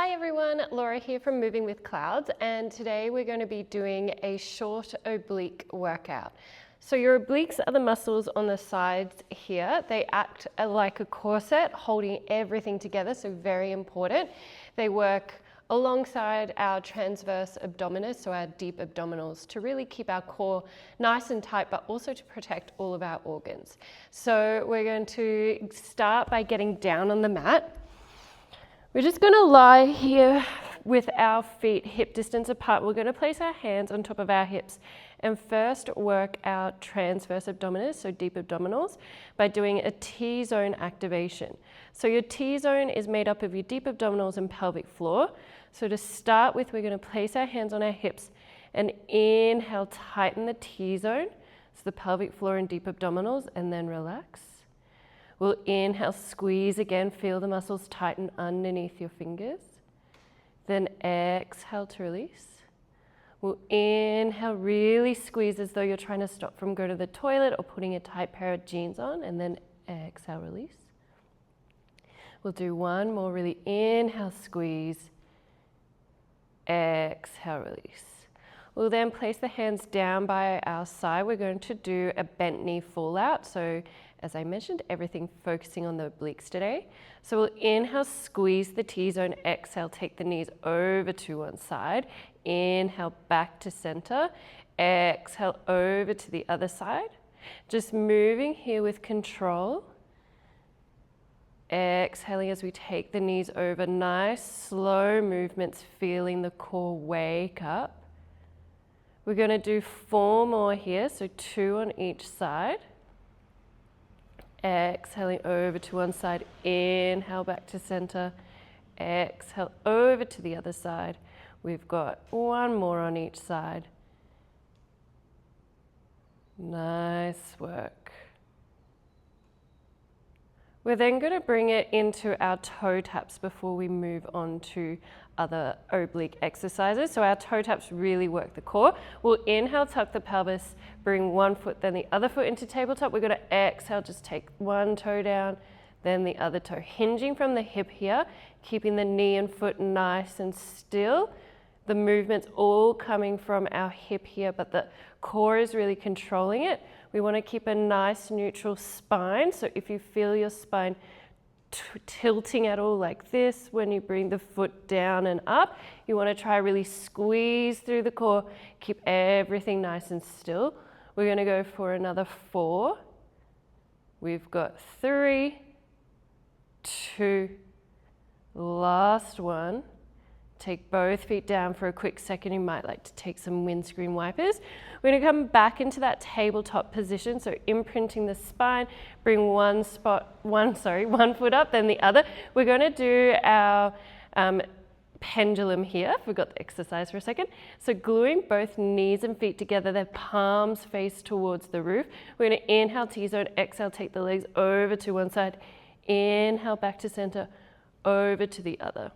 Hi everyone, Laura here from Moving with Clouds, and today we're going to be doing a short oblique workout. So your obliques are the muscles on the sides here. They act like a corset, holding everything together, so very important. They work alongside our transverse abdominis, so our deep abdominals, to really keep our core nice and tight, but also to protect all of our organs. So we're going to start by getting down on the mat. We're just going to lie here with our feet hip distance apart. We're going to place our hands on top of our hips and first work our transverse abdominis, so deep abdominals, by doing a T-zone activation. So your T-zone is made up of your deep abdominals and pelvic floor. So to start with, we're going to place our hands on our hips and inhale, tighten the T-zone, so the pelvic floor and deep abdominals, and then relax. We'll inhale, squeeze again, feel the muscles tighten underneath your fingers. Then exhale to release. We'll inhale, really squeeze as though you're trying to stop from going to the toilet or putting a tight pair of jeans on, and then exhale, release. We'll do one more, really inhale, squeeze, exhale, release. We'll then place the hands down by our side. We're going to do a bent knee fall out. So as I mentioned, everything focusing on the obliques today. So we'll inhale, squeeze the T-zone, exhale, take the knees over to one side. Inhale, back to center. Exhale, over to the other side. Just moving here with control. Exhaling as we take the knees over. Nice, slow movements, feeling the core wake up. We're going to do 4 more here, so 2 on each side. Exhaling over to one side, inhale back to center, exhale over to the other side. We've got 1 more on each side. Nice work. We're then going to bring it into our toe taps before we move on to other oblique exercises. So our toe taps really work the core. We'll inhale, tuck the pelvis, bring one foot, then the other foot into tabletop. We're going to exhale, just take one toe down, then the other toe. Hinging from the hip here, keeping the knee and foot nice and still. The movement's all coming from our hip here, but the core is really controlling it. We want to keep a nice neutral spine. So if you feel your spine tilting at all like this, when you bring the foot down and up, you want to try really squeeze through the core, keep everything nice and still. We're going to go for another 4. We've got 3, 2, last one. Take both feet down for a quick second. You might like to take some windscreen wipers. We're going to come back into that tabletop position, so imprinting the spine. Bring one foot up, then the other. We're going to do our pendulum here. Forgot the exercise for a second. So gluing both knees and feet together, their palms face towards the roof. We're going to inhale, T-zone, exhale, take the legs over to one side. Inhale, back to center, over to the other.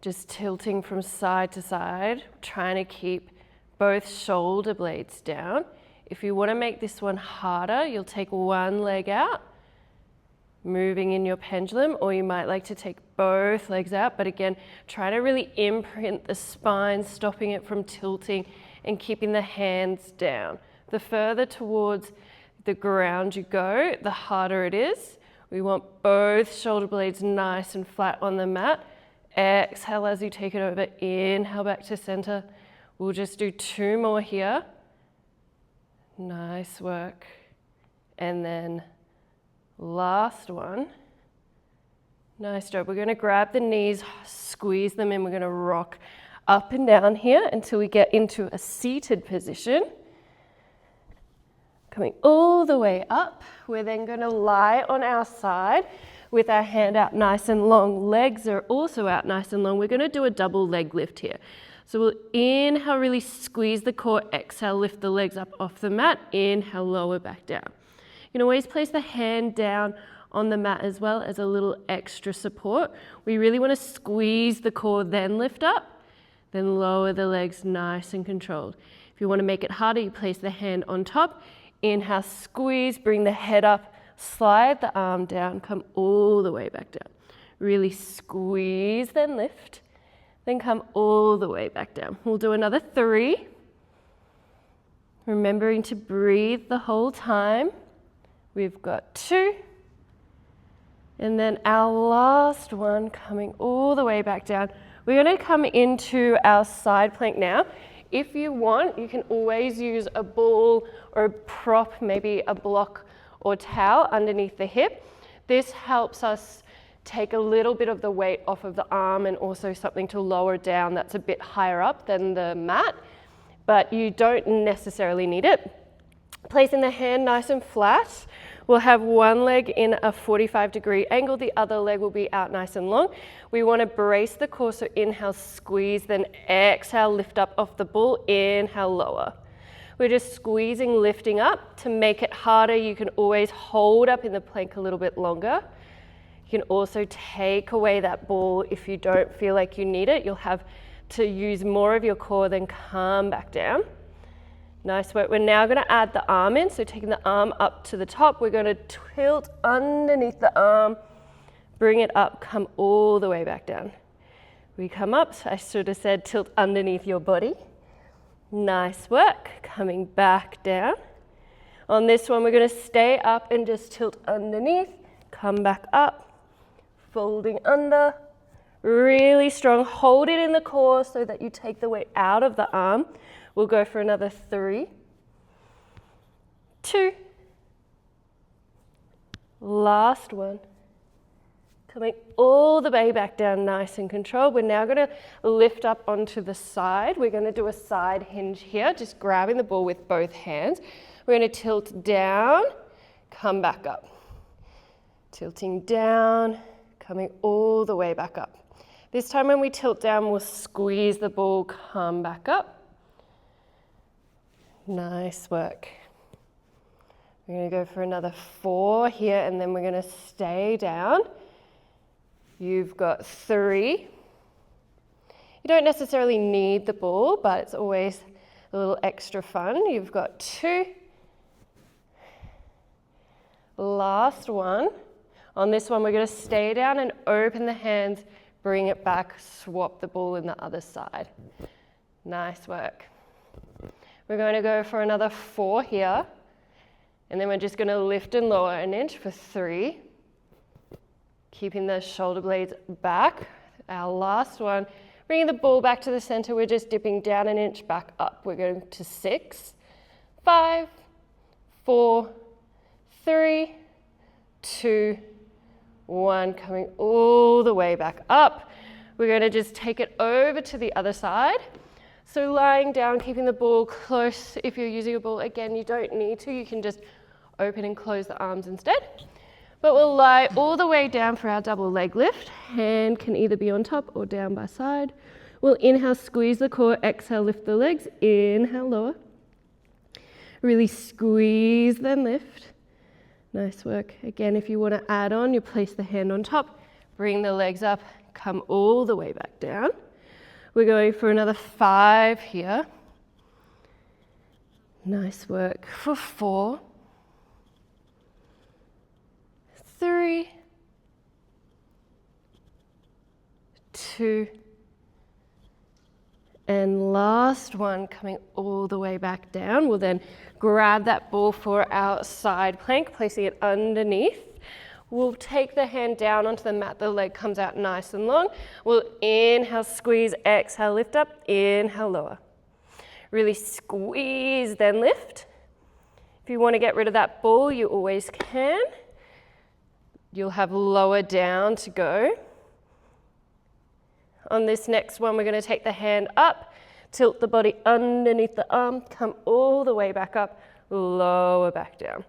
Just tilting from side to side, trying to keep both shoulder blades down. If you want to make this one harder, you'll take one leg out, moving in your pendulum, or you might like to take both legs out, but again, try to really imprint the spine, stopping it from tilting and keeping the hands down. The further towards the ground you go, the harder it is. We want both shoulder blades nice and flat on the mat. Exhale as you take it over, inhale back to center. We'll just do 2 more here. Nice work. And then last one. Nice job. We're going to grab the knees, squeeze them in. We're going to rock up and down here until we get into a seated position. Coming all the way up. We're then going to lie on our side with our hand out nice and long. Legs are also out nice and long. We're going to do a double leg lift here. So we'll inhale, really squeeze the core. Exhale, lift the legs up off the mat. Inhale, lower back down. You can always place the hand down on the mat as well as a little extra support. We really want to squeeze the core, then lift up, then lower the legs nice and controlled. If you want to make it harder, you place the hand on top. Inhale, squeeze, bring the head up, slide the arm down, come all the way back down. Really squeeze, then lift. Then come all the way back down. We'll do another 3. Remembering to breathe the whole time. We've got 2. And then our last one, coming all the way back down. We're going to come into our side plank now. If you want, you can always use a ball or a prop, maybe a block or towel underneath the hip. This helps us take a little bit of the weight off of the arm and also something to lower down that's a bit higher up than the mat, but you don't necessarily need it. Placing the hand nice and flat. We'll have one leg in a 45-degree angle, the other leg will be out nice and long. We want to brace the core, so inhale, squeeze, then exhale, lift up off the ball, inhale, lower. We're just squeezing, lifting up. To make it harder, you can always hold up in the plank a little bit longer. You can also take away that ball if you don't feel like you need it. You'll have to use more of your core, then come back down. Nice work. We're now going to add the arm in. So taking the arm up to the top, we're going to tilt underneath the arm, bring it up, come all the way back down. We come up, so I should have said tilt underneath your body. Nice work. Coming back down. On this one, we're going to stay up and just tilt underneath, come back up, folding under, really strong. Hold it in the core so that you take the weight out of the arm. We'll go for another 3, 2, last one. Coming all the way back down, nice and controlled. We're now going to lift up onto the side. We're going to do a side hinge here, just grabbing the ball with both hands. We're going to tilt down, come back up. Tilting down, coming all the way back up. This time when we tilt down, we'll squeeze the ball, come back up. Nice work. We're going to go for another 4 here, and then we're going to stay down. You've got 3. You don't necessarily need the ball, but it's always a little extra fun. You've got 2. Last one. On this one, we're going to stay down and open the hands, bring it back, swap the ball in the other side. Nice work. We're going to go for another 4 here, and then we're just going to lift and lower an inch for 3, keeping the shoulder blades back. Our last one, bringing the ball back to the center, we're just dipping down an inch, back up. We're going to 6, 5, 4, 3, 2, 1, coming all the way back up. We're going to just take it over to the other side. So lying down, keeping the ball close. If you're using a ball, again, you don't need to. You can just open and close the arms instead. But we'll lie all the way down for our double leg lift. Hand can either be on top or down by side. We'll inhale, squeeze the core. Exhale, lift the legs. Inhale, lower. Really squeeze, then lift. Nice work. Again, if you want to add on, you place the hand on top, bring the legs up, come all the way back down. We're going for another 5 here. Nice work for 4, 3, 2, and last one, coming all the way back down. We'll then grab that ball for our side plank, placing it underneath. We'll take the hand down onto the mat, the leg comes out nice and long. We'll inhale, squeeze, exhale, lift up, inhale, lower. Really squeeze, then lift. If you want to get rid of that ball, you always can. You'll have lower down to go. On this next one, we're going to take the hand up, tilt the body underneath the arm, come all the way back up, lower back down.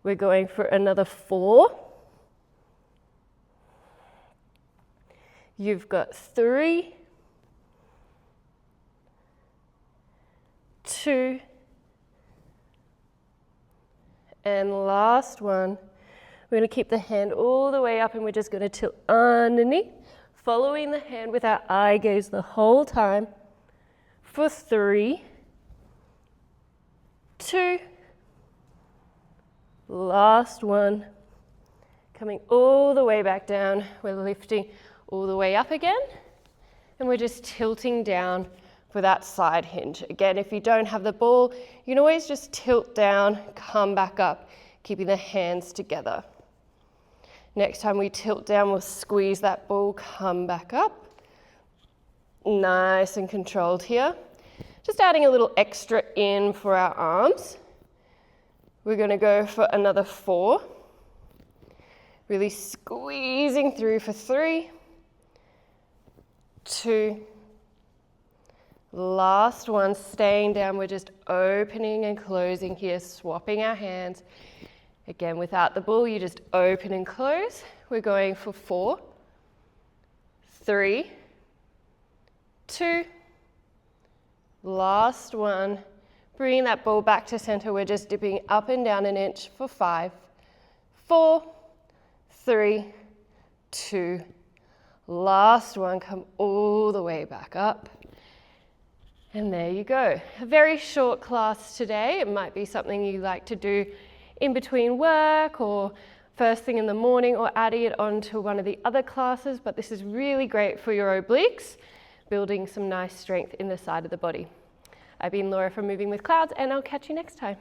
We're going for another 4. You've got 3, 2, and last one. We're going to keep the hand all the way up and we're just going to tilt underneath, following the hand with our eye gaze the whole time for 3, 2, last one. Coming all the way back down, we're lifting all the way up again, and we're just tilting down for that side hinge. Again, if you don't have the ball, you can always just tilt down, come back up, keeping the hands together. Next time we tilt down, we'll squeeze that ball, come back up. Nice and controlled here. Just adding a little extra in for our arms. We're going to go for another 4. Really squeezing through for 3, 2, last one, staying down. We're just opening and closing here, swapping our hands. Again, without the ball, you just open and close. We're going for 4, 3, 2, last one. Bringing that ball back to center. We're just dipping up and down an inch for 5, 4, 3, 2, last one. Come all the way back up. And there you go. A very short class today. It might be something you like to do in between work or first thing in the morning, or adding it onto one of the other classes, but this is really great for your obliques, building some nice strength in the side of the body. I've been Laura from Moving with Clouds, and I'll catch you next time.